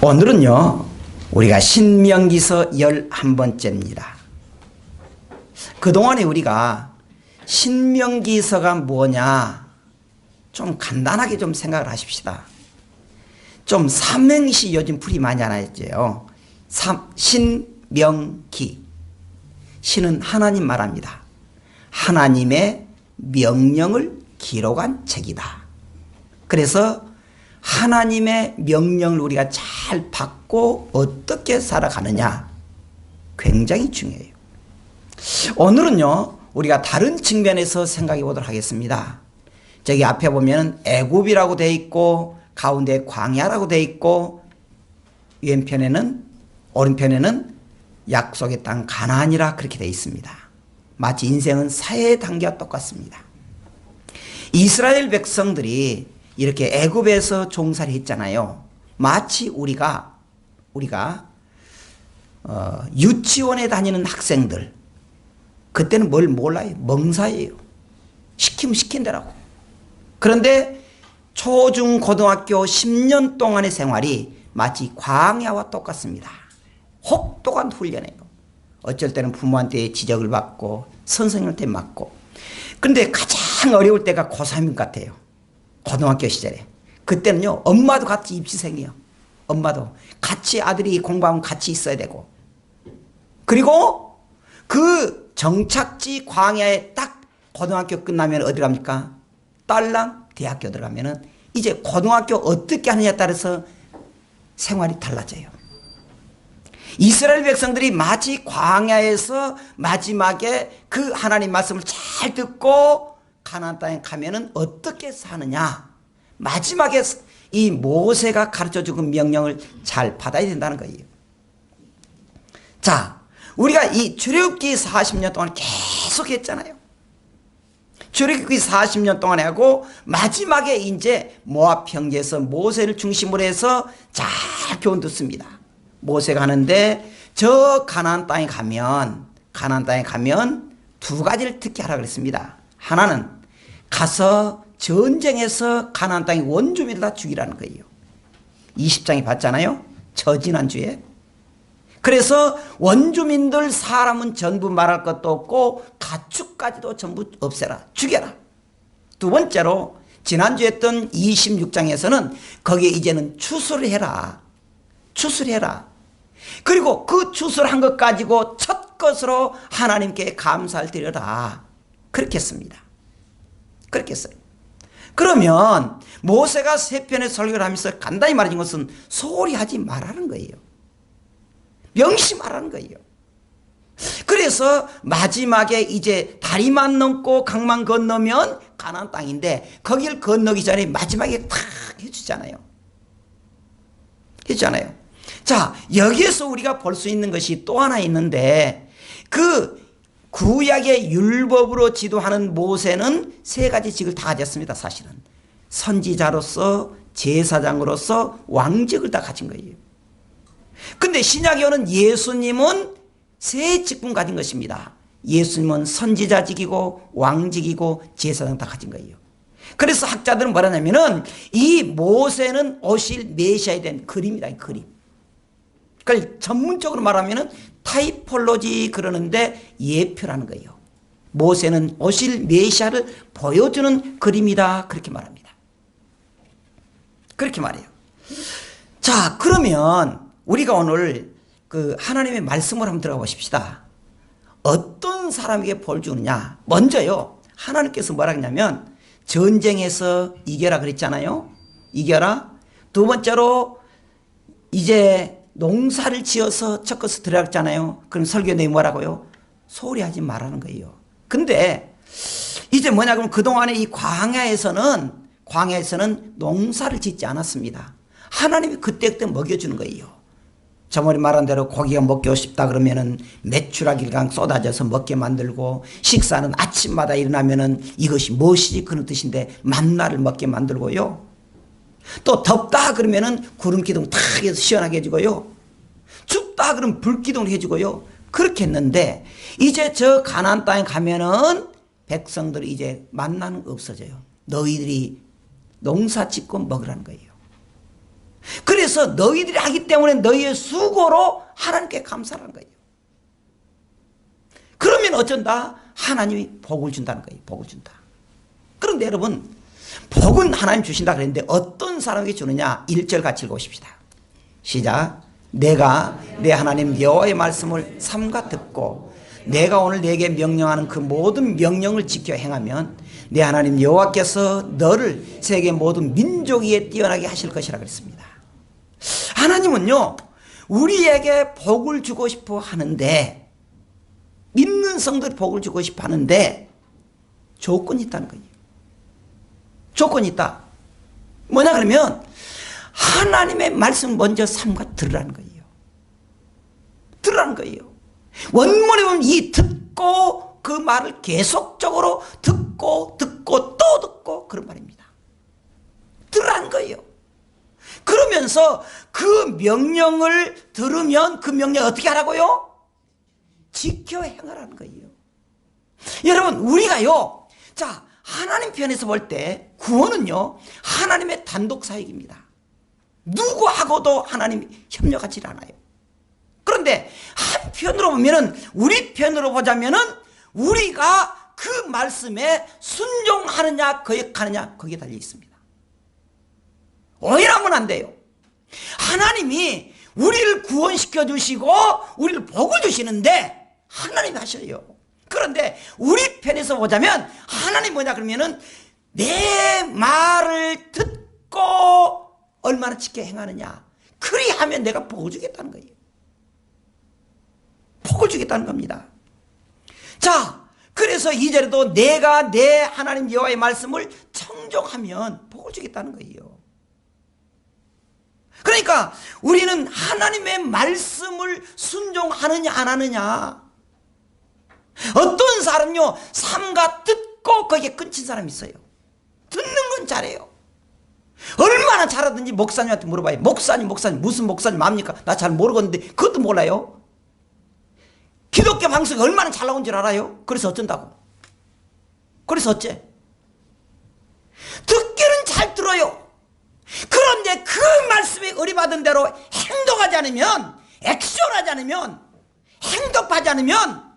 오늘은요, 우리가 신명기서 11번째입니다. 그동안에 우리가 신명기서가 뭐냐 좀 간단하게 좀 생각을 하십시다. 좀 삼행시 요즘 풀이 많이 안 하죠. 신명기. 신은 하나님 말합니다. 하나님의 명령을 기록한 책이다. 그래서 하나님의 명령을 우리가 잘 받고 어떻게 살아가느냐 굉장히 중요해요. 오늘은요, 우리가 다른 측면에서 생각해 보도록 하겠습니다. 저기 앞에 보면 애굽이라고 되어 있고 가운데 광야라고 되어 있고 왼편에는 오른편에는 약속의 땅 가나안이라 그렇게 되어 있습니다. 마치 인생은 세 단계와 똑같습니다. 이스라엘 백성들이 이렇게 애굽에서 종살이 했잖아요. 마치 우리가 유치원에 다니는 학생들, 그때는 뭘 몰라요. 멍사예요. 시키면 시킨 대라고. 그런데 초중 고등학교 10년 동안의 생활이 마치 광야와 똑같습니다. 혹독한 훈련이에요. 어쩔 때는 부모한테 지적을 받고 선생님한테 맞고. 그런데 가장 어려울 때가 고3인 것 같아요. 고등학교 시절에. 그때는요, 엄마도 같이 입시생이에요. 엄마도 같이 아들이 공부하면 같이 있어야 되고. 그리고 그 정착지 광야에 딱 고등학교 끝나면 어디 갑니까? 딸랑 대학교 들어가면은 이제 고등학교 어떻게 하느냐에 따라서 생활이 달라져요. 이스라엘 백성들이 마치 광야에서 마지막에 그 하나님 말씀을 잘 듣고 가나안 땅에 가면은 어떻게 사느냐, 마지막에 이 모세가 가르쳐준 그 명령을 잘 받아야 된다는 거예요. 자, 우리가 이 출애굽기 40년 동안 계속 했잖아요. 출애굽기 40년 동안 하고 마지막에 이제 모압 평지에서 모세를 중심으로 해서 잘 교훈 듣습니다. 모세가 하는데 저 가나안 땅에 가면 두 가지를 특히 하라 그랬습니다. 하나는 가서 전쟁에서 가나안 땅의 원주민들 다 죽이라는 거예요. 20장에 봤잖아요. 저지난주에. 그래서 원주민들 사람은 전부 말할 것도 없고 가축까지도 전부 없애라. 죽여라. 두 번째로 지난주에 했던 26장에서는 거기에 이제는 추수를 해라. 추수해라. 그리고 그 추수한 것 가지고 첫 것으로 하나님께 감사를 드려라. 그렇게 했습니다. 그렇게 했어요. 그러면 모세가 세 편의 설교를 하면서 간단히 말해준 것은 소홀히 하지 말라는 거예요. 명심하라는 거예요. 그래서 마지막에 이제 다리만 넘고 강만 건너면 가나안 땅인데 거기를 건너기 전에 마지막에 탁 해주잖아요. 해주잖아요. 자, 여기에서 우리가 볼 수 있는 것이 또 하나 있는데 그 구약의 율법으로 지도하는 모세는 세 가지 직을 다 가졌습니다. 사실은 선지자로서 제사장으로서 왕직을 다 가진 거예요. 근데 신약에 오는 예수님은 세 직분 가진 것입니다. 예수님은 선지자직이고 왕직이고 제사장 다 가진 거예요. 그래서 학자들은 뭐라냐면은 이 모세는 오실 메시아에 대한 그림이다. 그림. 그걸 전문적으로 말하면은 타이폴로지 그러는데 예표라는 거예요. 모세는 오실 메시아를 보여주는 그림이다. 그렇게 말합니다. 그렇게 말해요. 자, 그러면 우리가 오늘 그 하나님의 말씀을 한번 들어가 보십시다. 어떤 사람에게 벌 주느냐. 먼저요, 하나님께서 뭐라 했냐면 전쟁에서 이겨라 그랬잖아요. 이겨라. 두 번째로 이제 농사를 지어서 첫 것을 들어갔잖아요. 그럼 설교 내용이 뭐라고요? 소홀히 하지 말라는 거예요. 근데 이제 뭐냐 그러면 그동안에 이 광야에서는 농사를 짓지 않았습니다. 하나님이 그때 먹여주는 거예요. 저번에 말한 대로 고기가 먹고 싶다 그러면은 메추라기가 쏟아져서 먹게 만들고, 식사는 아침마다 일어나면은 이것이 무엇이지 그런 뜻인데 만나를 먹게 만들고요. 또 덥다 그러면은 구름 기둥 탁 해서 시원하게 해주고요. 춥다 그러면 불 기둥을 해주고요. 그렇게 했는데 이제 저 가나안 땅에 가면은 백성들이 이제 만나는 거 없어져요. 너희들이 농사 짓고 먹으라는 거예요. 그래서 너희들이 하기 때문에 너희의 수고로 하나님께 감사하는 거예요. 그러면 어쩐다? 하나님이 복을 준다는 거예요. 복을 준다. 그런데 여러분, 복은 하나님 주신다 그랬는데 어떤 사람에게 주느냐? 1절 같이 읽어보십시다. 시작. 내가 내 하나님 여호와의 말씀을 삼가 듣고 내가 오늘 내게 명령하는 그 모든 명령을 지켜 행하면 내 하나님 여호와께서 너를 세계 모든 민족 위에 뛰어나게 하실 것이라 그랬습니다. 하나님은요, 우리에게 복을 주고 싶어 하는데, 믿는 성도들 복을 주고 싶어 하는데 조건이 있다는 거예요. 조건이 있다. 뭐냐 그러면 하나님의 말씀 먼저 삼가 들으라는 거예요. 들으라는 거예요. 원문에 보면 이 듣고 그 말을 계속적으로 듣고 듣고 또 듣고 그런 말입니다. 들으라는 거예요. 그러면서 그 명령을 들으면 그 명령 어떻게 하라고요? 지켜 행하라는 거예요. 여러분, 우리가요, 자, 하나님 편에서 볼 때 구원은요, 하나님의 단독 사역입니다. 누구하고도 하나님이 협력하지 않아요. 그런데 한편으로 보면은, 우리 편으로 보자면은 우리가 그 말씀에 순종하느냐 거역하느냐 거기에 달려 있습니다. 오해하면 안 돼요. 하나님이 우리를 구원시켜 주시고 우리를 복을 주시는데 하나님이 하셔요. 그런데 우리 편에서 보자면 하나님 뭐냐 그러면은 내 말을 듣고 얼마나 지켜 행하느냐, 그리하면 내가 복을 주겠다는 거예요. 복을 주겠다는 겁니다. 자, 그래서 2절에도 내가 내 하나님 여호와의 말씀을 청종하면 복을 주겠다는 거예요. 그러니까 우리는 하나님의 말씀을 순종하느냐 안 하느냐. 어떤 사람요, 삼가 듣고 거기에 끊친 사람이 있어요. 듣는 건 잘해요. 얼마나 잘하든지 목사님한테 물어봐요. 목사님 무슨 목사님 압니까? 나 잘 모르겠는데 그것도 몰라요. 기독교 방송이 얼마나 잘 나온 줄 알아요? 그래서 어쩐다고? 그래서 어째? 듣기는 잘 들어요. 그런데 그 말씀에 의뢰받은 대로 행동하지 않으면, 액션하지 않으면, 행동하지 않으면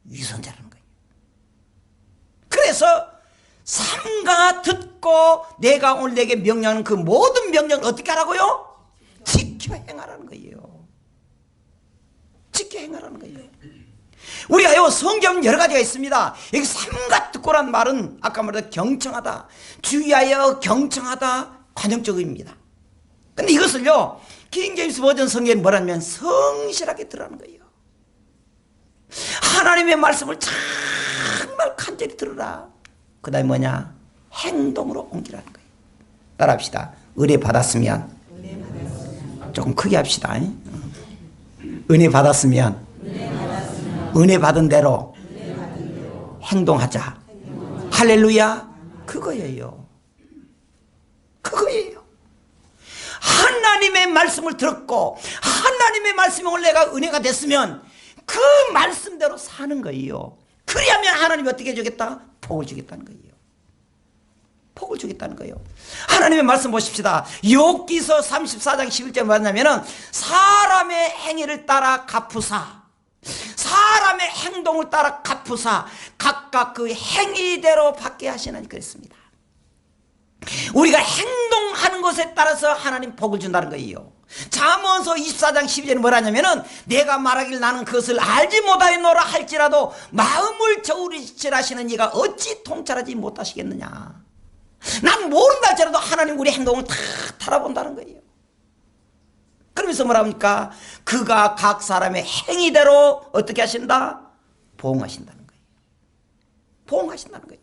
위선자라는 거예요. 그래서 삼가 듣고 내가 오늘 내게 명령하는 그 모든 명령을 어떻게 하라고요? 지켜 행하라는 거예요. 지켜 행하라는 거예요. 우리가요, 성경 여러 가지가 있습니다. 여기 삼가 듣고란 말은 아까 말했던 경청하다, 주의하여 경청하다, 관용적입니다. 근데 이것을요, 킹제임스 버전 성경에 뭐라면 성실하게 들으라는 거예요. 하나님의 말씀을 정말 간절히 들으라. 그 다음에 뭐냐? 행동으로 옮기라는 거예요. 따라합시다. 은혜 받았으면, 조금 크게 합시다. 은혜 받았으면, 은혜 받은 대로 행동하자. 할렐루야. 그거예요. 그거예요. 하나님의 말씀을 들었고 하나님의 말씀에 오늘 내가 은혜가 됐으면 그 말씀대로 사는 거예요. 그래야면 하나님이 어떻게 주겠다? 복을 주겠다는 거예요. 복을 주겠다는 거예요. 하나님의 말씀 보십시다. 욥기서 34장 11절에 뭐냐면은 사람의 행위를 따라 갚으사, 사람의 행동을 따라 갚으사 각각 그 행위대로 받게 하시나니 그랬습니다. 우리가 행동하는 것에 따라서 하나님 복을 준다는 거예요. 잠언서 24장 12절에 뭐라냐면은 내가 말하길 나는 그것을 알지 못하였노라 할지라도 마음을 저울질하시는 이가 어찌 통찰하지 못하시겠느냐. 난 모른다 할지라도 하나님 우리 행동을 다 달아본다는 거예요. 그러면서 뭐라 합니까? 그가 각 사람의 행위대로 어떻게 하신다? 보응하신다는 거예요. 보응하신다는 거예요.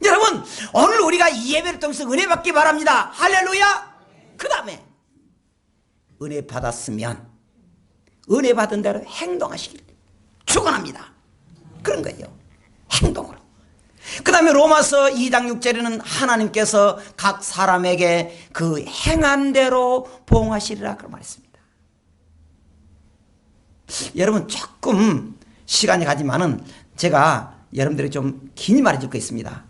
여러분, 오늘 우리가 이 예배를 통해서 은혜 받기 바랍니다. 할렐루야. 그 다음에 은혜 받았으면 은혜 받은 대로 행동하시길 축원합니다. 그런 거예요. 행동으로. 그 다음에 로마서 2장 6절에는 하나님께서 각 사람에게 그 행한 대로 보응하시리라 그런 말했습니다. 여러분 조금 시간이 가지만은 제가 여러분들이 좀 긴 말해 줄 거 있습니다.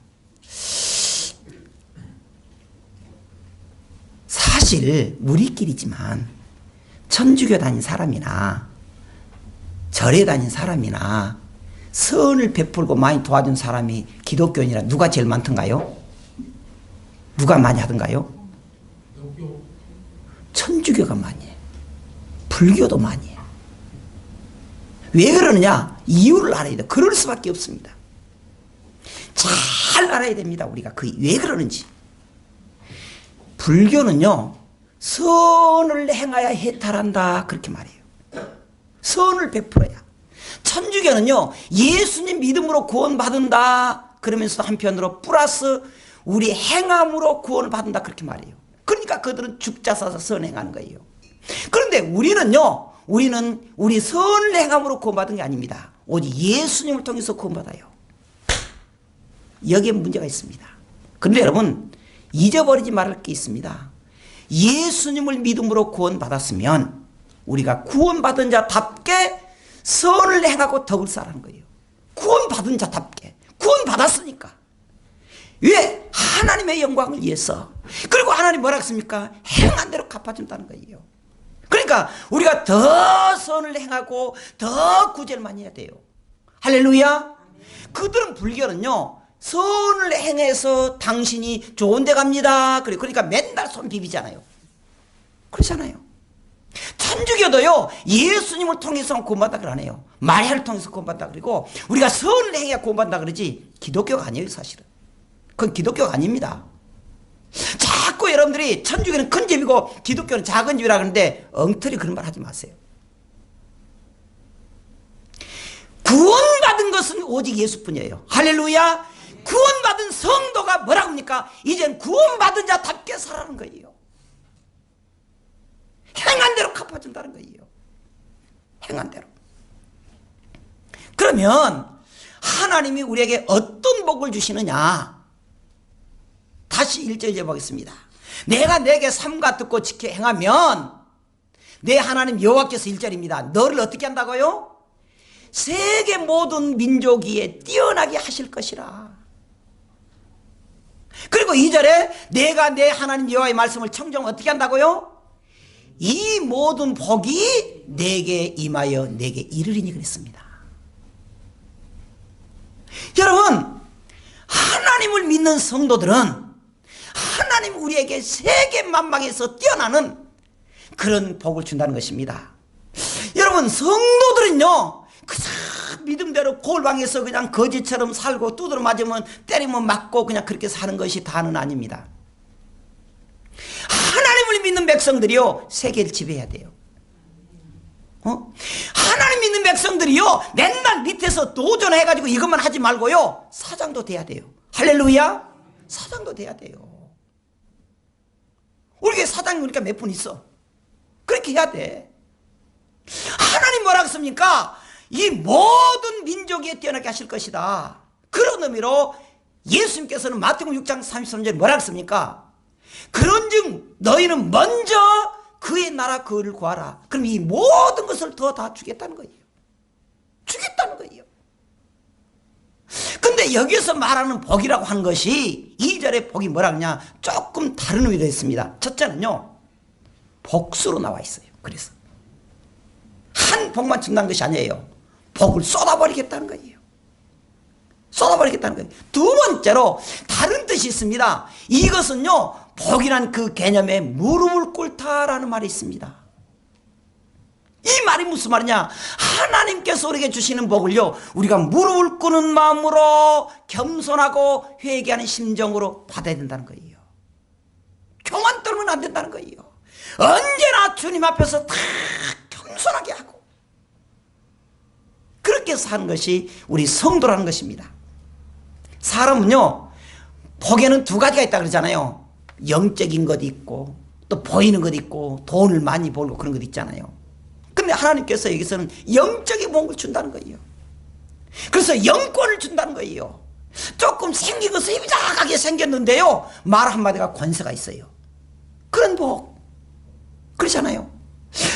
사실 우리끼리지만 천주교 다닌 사람이나 절에 다닌 사람이나 선을 베풀고 많이 도와준 사람이 기독교인이라 누가 제일 많던가요? 누가 많이 하던가요? 천주교가 많이 해요. 불교도 많이 해요. 왜 그러느냐? 이유를 알아야 돼요. 그럴 수밖에 없습니다. 잘 알아야 됩니다. 우리가 왜 그러는지. 불교는요, 선을 행하여 해탈한다 그렇게 말해요. 선을 베풀어야. 천주교는요, 예수님 믿음으로 구원받는다 그러면서 한편으로 플러스 우리 행함으로 구원을 받는다 그렇게 말해요. 그러니까 그들은 죽자사서 선행하는 거예요. 그런데 우리는요, 우리는 우리 선을 행함으로 구원받은 게 아닙니다. 오직 예수님을 통해서 구원받아요. 여기에 문제가 있습니다. 그런데 여러분 잊어버리지 말할 게 있습니다. 예수님을 믿음으로 구원받았으면 우리가 구원받은 자답게 선을 행하고 덕을 쌓으라는 거예요. 구원받은 자답게. 구원받았으니까. 왜? 하나님의 영광을 위해서. 그리고 하나님 뭐라 했습니까? 행한 대로 갚아준다는 거예요. 그러니까 우리가 더 선을 행하고 더 구제를 많이 해야 돼요. 할렐루야. 그들은 불교는요, 선을 행해서 당신이 좋은 데 갑니다. 그러니까 맨날 손 비비잖아요. 그렇잖아요. 천주교도요, 예수님을 통해서 구원받다 그러네요. 마리아를 통해서 구원받다 그러고 우리가 선을 행해야 구원받다 그러지 기독교가 아니에요. 사실은 그건 기독교가 아닙니다. 자꾸 여러분들이 천주교는 큰 집이고 기독교는 작은 집이라 그러는데 엉터리 그런 말 하지 마세요. 구원받은 것은 오직 예수뿐이에요. 할렐루야. 구원받은 성도가 뭐라고 합니까? 이젠 구원받은 자답게 살아가는 거예요. 행한 대로 갚아준다는 거예요. 행한 대로. 그러면 하나님이 우리에게 어떤 복을 주시느냐? 다시 1절 읽어보겠습니다. 내가 내게 삼가 듣고 지켜 행하면 내 하나님 여호와께서 1절입니다. 너를 어떻게 한다고요? 세계 모든 민족 위에 뛰어나게 하실 것이라. 그리고 2절에 내가 내 하나님 여호와의 말씀을 청정하면 어떻게 한다고요? 이 모든 복이 내게 임하여 내게 이르리니 그랬습니다. 여러분, 하나님을 믿는 성도들은 하나님 우리에게 세계 만방에서 뛰어나는 그런 복을 준다는 것입니다. 여러분, 성도들은요, 그저 믿음대로 골방에서 그냥 거지처럼 살고 두드러 맞으면 때리면 맞고 그냥 그렇게 사는 것이 다는 아닙니다. 하나님을 믿는 백성들이요, 세계를 지배해야 돼요. 하나님 믿는 백성들이요, 맨날 밑에서 도전해가지고 이것만 하지 말고요, 사장도 돼야 돼요. 할렐루야. 사장도 돼야 돼요. 우리 교회 사장이 우리가 몇 분 있어. 그렇게 해야 돼. 하나님 뭐라 했습니까? 이 모든 민족에 뛰어나게 하실 것이다. 그런 의미로 예수님께서는 마태복음 6장 33절에 뭐라 했습니까? 그런즉 너희는 먼저 그의 나라 그를 구하라. 그럼 이 모든 것을 더 다 주겠다는 거예요. 주겠다는 거예요. 근데 여기서 말하는 복이라고 하는 것이 2절의 복이 뭐라 그러냐, 조금 다른 의미로 했습니다. 첫째는요, 복수로 나와 있어요. 그래서 한 복만 준다는 것이 아니에요. 복을 쏟아버리겠다는 거예요. 쏟아버리겠다는 거예요. 두 번째로 다른 뜻이 있습니다. 이것은요, 복이란 그 개념에 무릎을 꿇다라는 말이 있습니다. 이 말이 무슨 말이냐? 하나님께서 우리에게 주시는 복을요, 우리가 무릎을 꿇는 마음으로 겸손하고 회개하는 심정으로 받아야 된다는 거예요. 교만 떨면 안 된다는 거예요. 언제나 주님 앞에서 다 겸손하게 하고 그렇게 사는 것이 우리 성도라는 것입니다. 사람은요, 복에는 두 가지가 있다 그러잖아요. 영적인 것이 있고 또 보이는 것이 있고 돈을 많이 벌고 그런 것 있잖아요. 근데 하나님께서 여기서는 영적인 복을 준다는 거예요. 그래서 영권을 준다는 거예요. 조금 생긴 것은 이비작하게 생겼는데요, 말 한마디가 권세가 있어요. 그런 복. 그렇잖아요.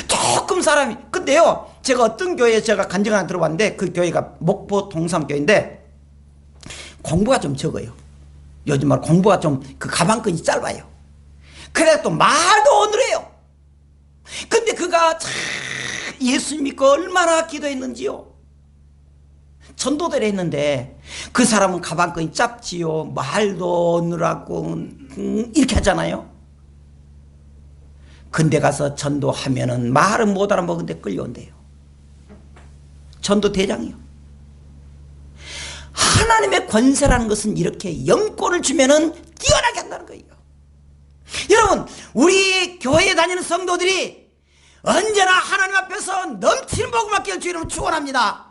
조금 사람이, 근데요, 제가 어떤 교회에 제가 간증 하나 들어봤는데 그 교회가 목포 동삼교회인데 공부가 좀 적어요. 요즘 말 공부가 좀 그 가방끈이 짧아요. 그래 또 말도 어눌해요. 근데 그가 참 예수 믿고 얼마나 기도했는지요. 전도대를 했는데 그 사람은 가방끈이 짧지요. 말도 어눌하고 이렇게 하잖아요. 근데 가서 전도하면은 말은 못 알아먹는데 끌려온대요. 전도대장이요. 하나님의 권세라는 것은 이렇게 영권을 주면은 뛰어나게 한다는 거예요. 여러분, 우리 교회에 다니는 성도들이 언제나 하나님 앞에서 넘치는 복을 받기를 주 이름으로 축원합니다.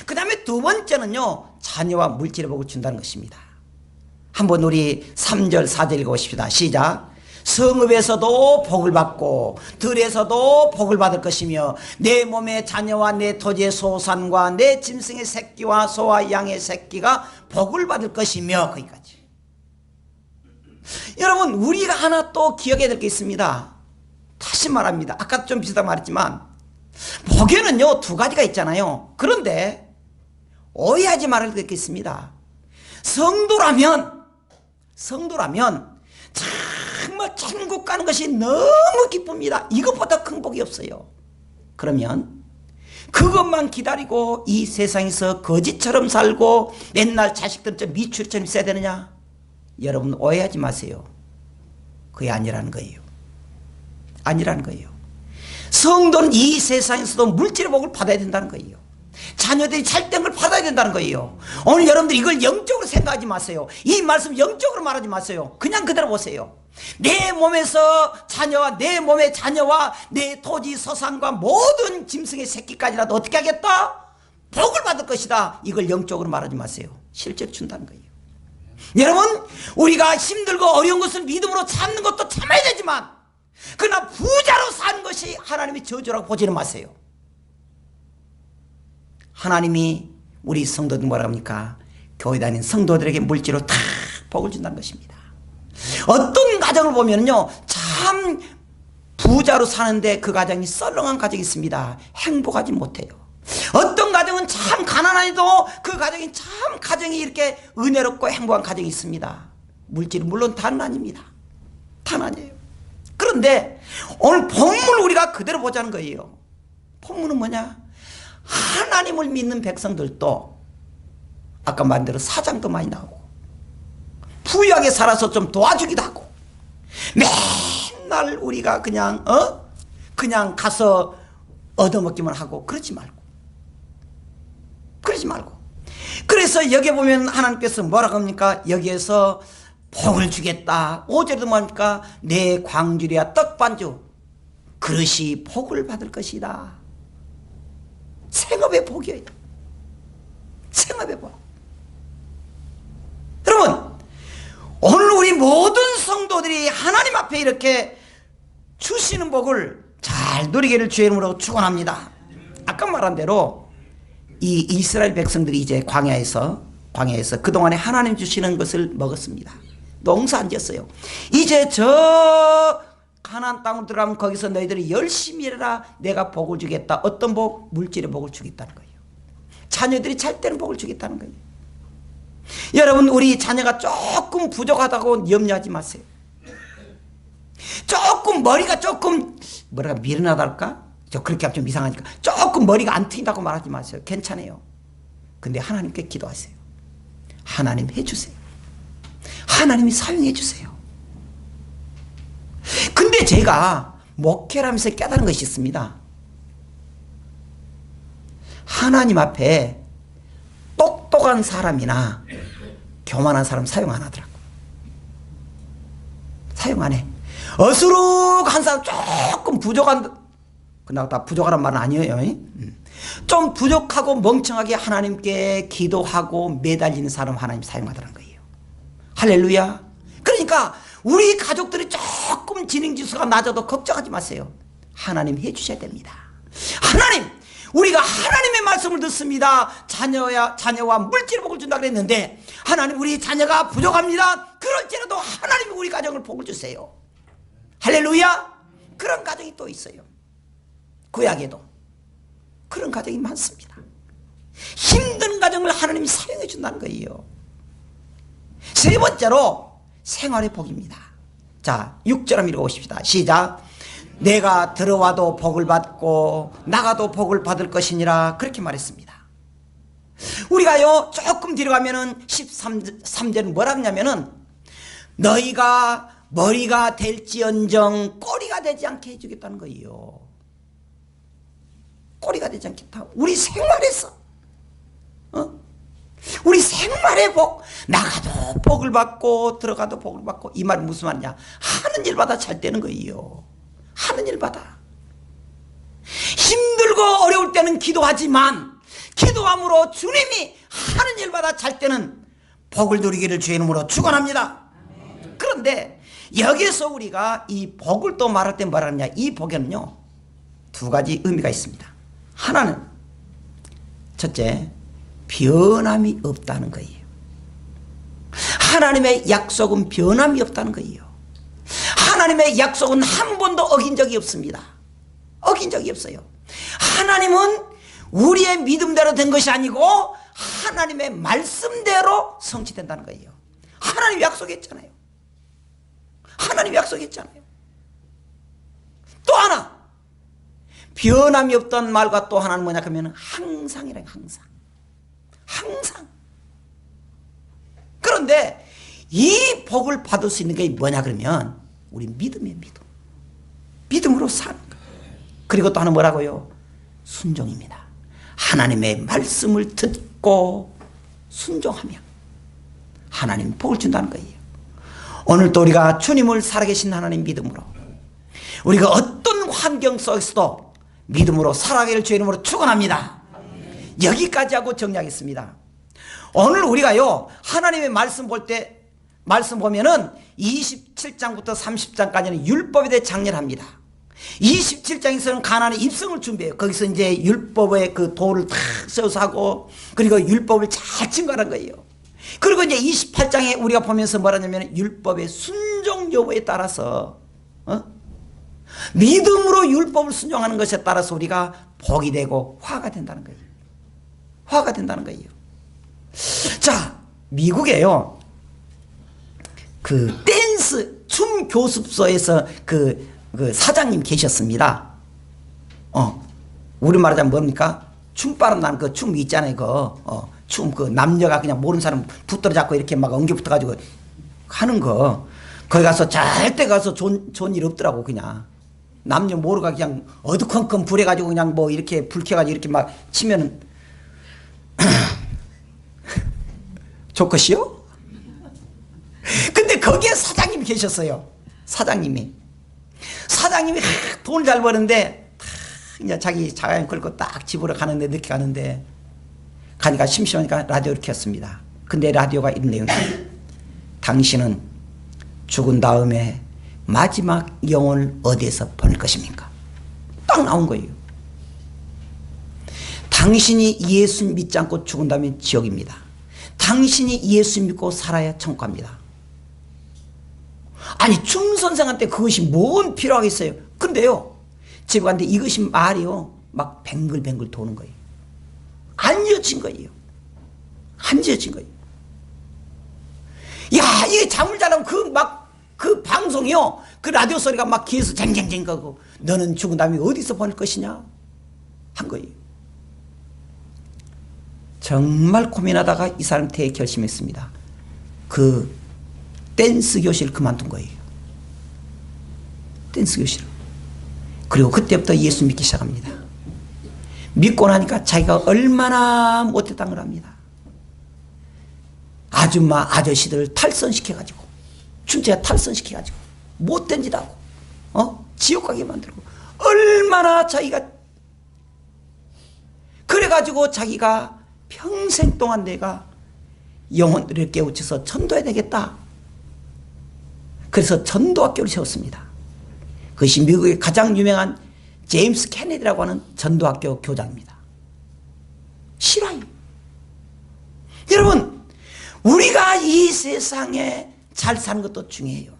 그 다음에 두 번째는요, 자녀와 물질의 복을 준다는 것입니다. 한번 우리 3절 4절 읽어보십시다. 시작. 성읍에서도 복을 받고 들에서도 복을 받을 것이며 내 몸의 자녀와 내 토지의 소산과 내 짐승의 새끼와 소와 양의 새끼가 복을 받을 것이며, 거기까지. 여러분, 우리가 하나 또 기억해야 될 게 있습니다. 다시 말합니다. 아까 좀 비슷하게 말했지만 복에는요 두 가지가 있잖아요. 그런데 오해하지 말아야 될 게 있습니다. 성도라면 정말 천국 가는 것이 너무 기쁩니다. 이것보다 큰 복이 없어요. 그러면 그것만 기다리고 이 세상에서 거지처럼 살고 맨날 자식들처럼 미추리처럼 있어야 되느냐? 여러분 오해하지 마세요. 그게 아니라는 거예요. 아니라는 거예요. 성도는 이 세상에서도 물질의 복을 받아야 된다는 거예요. 자녀들이 잘된 걸 받아야 된다는 거예요. 오늘 여러분들 이걸 영적으로 생각하지 마세요. 이 말씀 영적으로 말하지 마세요. 그냥 그대로 보세요. 내 몸에서 자녀와 내 몸의 자녀와 내 토지 서산과 모든 짐승의 새끼까지라도 어떻게 하겠다? 복을 받을 것이다. 이걸 영적으로 말하지 마세요. 실제로 준다는 거예요. 여러분, 우리가 힘들고 어려운 것을 믿음으로 참는 것도 참아야 되지만 그러나 부자로 사는 것이 하나님의 저주라고 보지는 마세요. 하나님이 우리 성도들 뭐라 합니까? 교회 다니는 성도들에게 물질로 다 복을 준다는 것입니다. 어떤 가정을 보면요, 참 부자로 사는데 그 가정이 썰렁한 가정이 있습니다. 행복하지 못해요. 어떤 가정은 참 가난해도 그 가정이 참 가정이 이렇게 은혜롭고 행복한 가정이 있습니다. 물질은 물론 다는 아닙니다. 다는 아니에요. 그런데 오늘 본문을 우리가 그대로 보자는 거예요. 본문은 뭐냐? 하나님을 믿는 백성들도 아까 말한 대로 사장도 많이 나오고 부유하게 살아서 좀 도와주기도 하고 맨날 우리가 그냥 가서 얻어먹기만 하고 그러지 말고 그래서 여기 보면 하나님께서 뭐라고 합니까? 여기에서 복을 주겠다. 5절에도 뭐합니까? 내 광주리와 떡반주 그릇이 복을 받을 것이다. 생업의 복이에요. 생업의 복. 여러분, 오늘 우리 모든 성도들이 하나님 앞에 이렇게 주시는 복을 잘 누리기를 주의 이름으로 축원합니다. 아까 말한 대로 이 이스라엘 백성들이 이제 광야에서 그동안에 하나님 주시는 것을 먹었습니다. 농사 안 지었어요. 이제 저 가나안 땅으로 들어가면 거기서 너희들이 열심히 일해라. 내가 복을 주겠다. 어떤 복? 물질의 복을 주겠다는 거예요. 자녀들이 잘 되는 복을 주겠다는 거예요. 여러분, 우리 자녀가 조금 부족하다고 염려하지 마세요. 조금 머리가 조금 뭐랄까 미련하달까? 저 그렇게 하면 좀 이상하니까 조금 머리가 안 트인다고 말하지 마세요. 괜찮아요. 근데 하나님께 기도하세요. 하나님 해주세요. 하나님이 사용해 주세요. 근데 제가 목회를 하면서 깨달은 것이 있습니다. 하나님 앞에 똑똑한 사람이나 교만한 사람 사용 안 하더라고. 사용 안 해. 어수룩한 사람, 조금 부족한, 그나마 다 부족하란 말은 아니에요. 좀 부족하고 멍청하게 하나님께 기도하고 매달리는 사람 하나님 사용하더라는 거예요. 할렐루야. 그러니까 우리 가족들이 조금 지능지수가 낮아도 걱정하지 마세요. 하나님 해주셔야 됩니다. 하나님, 우리가 하나님의 말씀을 듣습니다. 자녀와 물질 복을 준다 그랬는데 하나님, 우리 자녀가 부족합니다. 그럴지라도 하나님이 우리 가정을 복을 주세요. 할렐루야. 그런 가정이 또 있어요. 구약에도 그런 가정이 많습니다. 힘든 가정을 하나님이 사용해 준다는 거예요. 세 번째로 생활의 복입니다. 자, 6절 한번 읽어보십시다. 시작. 내가 들어와도 복을 받고 나가도 복을 받을 것이니라 그렇게 말했습니다. 우리가요 조금 뒤로 가면은 13절은 뭐라 하냐면은 너희가 머리가 될지언정 꼬리가 되지 않게 해주겠다는 거예요. 꼬리가 되지 않겠다. 우리 생활에서 우리 생활의 복, 나가도 복을 받고 들어가도 복을 받고. 이 말은 무슨 말이냐, 하는 일마다 잘 되는 거예요. 하는 일마다. 힘들고 어려울 때는 기도하지만 기도함으로 주님이 하는 일마다 잘 때는 복을 누리기를 주의 이름으로 축원합니다. 그런데 여기서 우리가 이 복을 또 말할 때 뭐라 하느냐, 이 복에는요 두 가지 의미가 있습니다. 하나는 첫째, 변함이 없다는 거예요. 하나님의 약속은 변함이 없다는 거예요. 하나님의 약속은 한 번도 어긴 적이 없습니다. 어긴 적이 없어요. 하나님은 우리의 믿음대로 된 것이 아니고 하나님의 말씀대로 성취된다는 거예요. 하나님 약속했잖아요. 하나님 약속했잖아요. 또 하나, 변함이 없던 말과 또 하나는 뭐냐 하면 항상이래요. 항상. 항상. 그런데 이 복을 받을 수 있는 게 뭐냐 그러면 우리 믿음이에요. 믿음. 믿음으로 사는 거예요. 그리고 또 하나 뭐라고요? 순종입니다. 하나님의 말씀을 듣고 순종하며 하나님 복을 준다는 거예요. 오늘도 우리가 주님을 살아계신 하나님 믿음으로 우리가 어떤 환경 속에서도 믿음으로 살아가기를 주의 이름으로 축원합니다. 여기까지 하고 정리하겠습니다. 오늘 우리가요 하나님의 말씀 볼 때 말씀 보면은 27장부터 30장까지는 율법에 대해 장렬합니다. 27장에서는 가나안의 입성을 준비해요. 거기서 이제 율법의 그 도를 탁 세워서 하고 그리고 율법을 잘 증거하는 거예요. 그리고 이제 28장에 우리가 보면서 뭐라냐면 율법의 순종 여부에 따라서 믿음으로 율법을 순종하는 것에 따라서 우리가 복이 되고 화가 된다는 거예요. 화가 된다는 거예요. 자, 미국에요 그 댄스 춤 교습소에서 그 사장님 계셨습니다. 우리 말하자면 뭡니까? 춤바람 나는 그 춤 있잖아요. 춤 그 남녀가 그냥 모르는 사람 붙들어 잡고 이렇게 막 엉겨 붙어 가지고 하는 거. 거기 가서 절대 가서 좋은 일 없더라고. 그냥 남녀 모르가 그냥 어두컴컴 불에 가지고 그냥 뭐 이렇게 불 켜가지고 이렇게 막 치면은 좋것이요? 근데 거기에 사장님이 계셨어요. 사장님이 돈을 잘 버는데 이제 자기 자가용 끌고 딱 집으로 가는데 늦게 가는데 가니까 심심하니까 라디오를 켰습니다. 근데 라디오가 이런 내용이에요. 당신은 죽은 다음에 마지막 영혼을 어디에서 보낼 것입니까? 딱 나온 거예요. 당신이 예수 믿지 않고 죽은 다음에 지옥입니다. 당신이 예수 믿고 살아야 천국 갑니다. 아니 춤 선생한테 그것이 뭔 필요하겠어요. 근데요 집에 갔는데 이것이 말이요 막 뱅글뱅글 도는 거예요. 안 지어진 거예요. 안 지어진 거예요. 야 이게 잠을 자려면 그 방송이요 그 라디오 소리가 막 귀에서 쟁쟁쟁 거고 너는 죽은 다음에 어디서 보낼 것이냐 한 거예요. 정말 고민하다가 이 사람한테 결심했습니다. 그 댄스 교실을 그만둔 거예요. 댄스 교실을. 그리고 그때부터 예수 믿기 시작합니다. 믿고 나니까 자기가 얼마나 못했다는 걸 압니다. 아줌마 아저씨들을 탈선시켜가지고 춘자에 탈선시켜가지고 못된 짓 하고 지옥 가게 만들고 얼마나 자기가 그래가지고 자기가 평생 동안 내가 영혼들을 깨우쳐서 전도해야 되겠다. 그래서 전도학교를 세웠습니다. 그것이 미국의 가장 유명한 제임스 케네디라고 하는 전도학교 교장입니다. 실화예요. 여러분 우리가 이 세상에 잘 사는 것도 중요해요.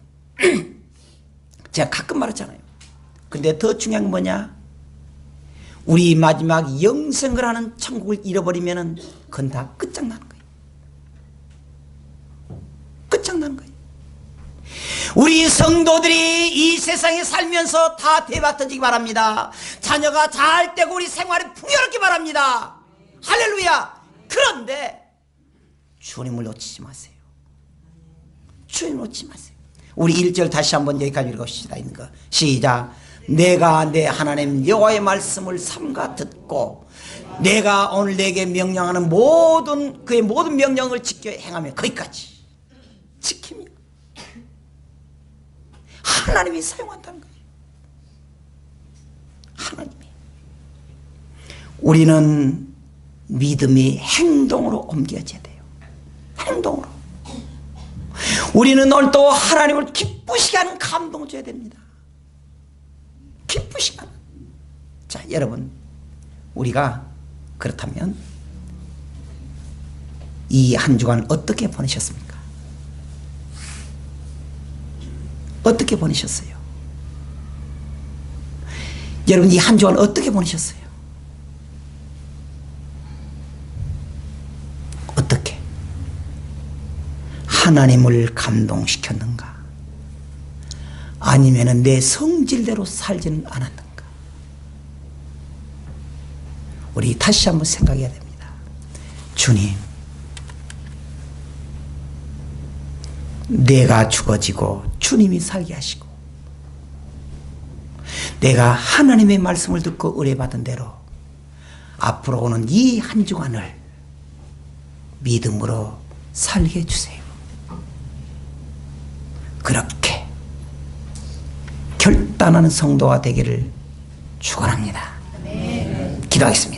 제가 가끔 말하잖아요. 근데 더 중요한 건 뭐냐? 우리 마지막 영생을 하는 천국을 잃어버리면은 그건 다 끝장나는 거예요. 끝장나는 거예요. 우리 성도들이 이 세상에 살면서 다 대박 터지기 바랍니다. 자녀가 잘 되고 우리 생활이 풍요롭기 바랍니다. 할렐루야. 그런데 주님을 놓치지 마세요. 주님을 놓치지 마세요. 우리 1절 다시 한번 여기까지 읽읍시다. 있는 거 시작. 내가 내 하나님 여호와의 말씀을 삼가 듣고 내가 오늘 내게 명령하는 모든 그의 모든 명령을 지켜 행하며 거기까지 지키며 하나님이 사용한다는 거예요. 하나님이. 우리는 믿음이 행동으로 옮겨져야 돼요. 행동으로. 우리는 오늘 또 하나님을 기쁘시게 하는 감동을 줘야 됩니다. 기쁘시게 하는. 자, 여러분, 우리가 그렇다면 이 한 주간 어떻게 보내셨습니까? 어떻게 보내셨어요? 여러분, 이 한 주간 어떻게 보내셨어요? 어떻게? 하나님을 감동시켰는가? 아니면 내 성질대로 살지는 않았는가? 우리 다시 한번 생각해야 됩니다. 주님, 내가 죽어지고 주님이 살게 하시고 내가 하나님의 말씀을 듣고 의뢰받은 대로 앞으로 오는 이 한 주간을 믿음으로 살게 해주세요. 그렇게 결단하는 성도가 되기를 축원합니다. 기도하겠습니다.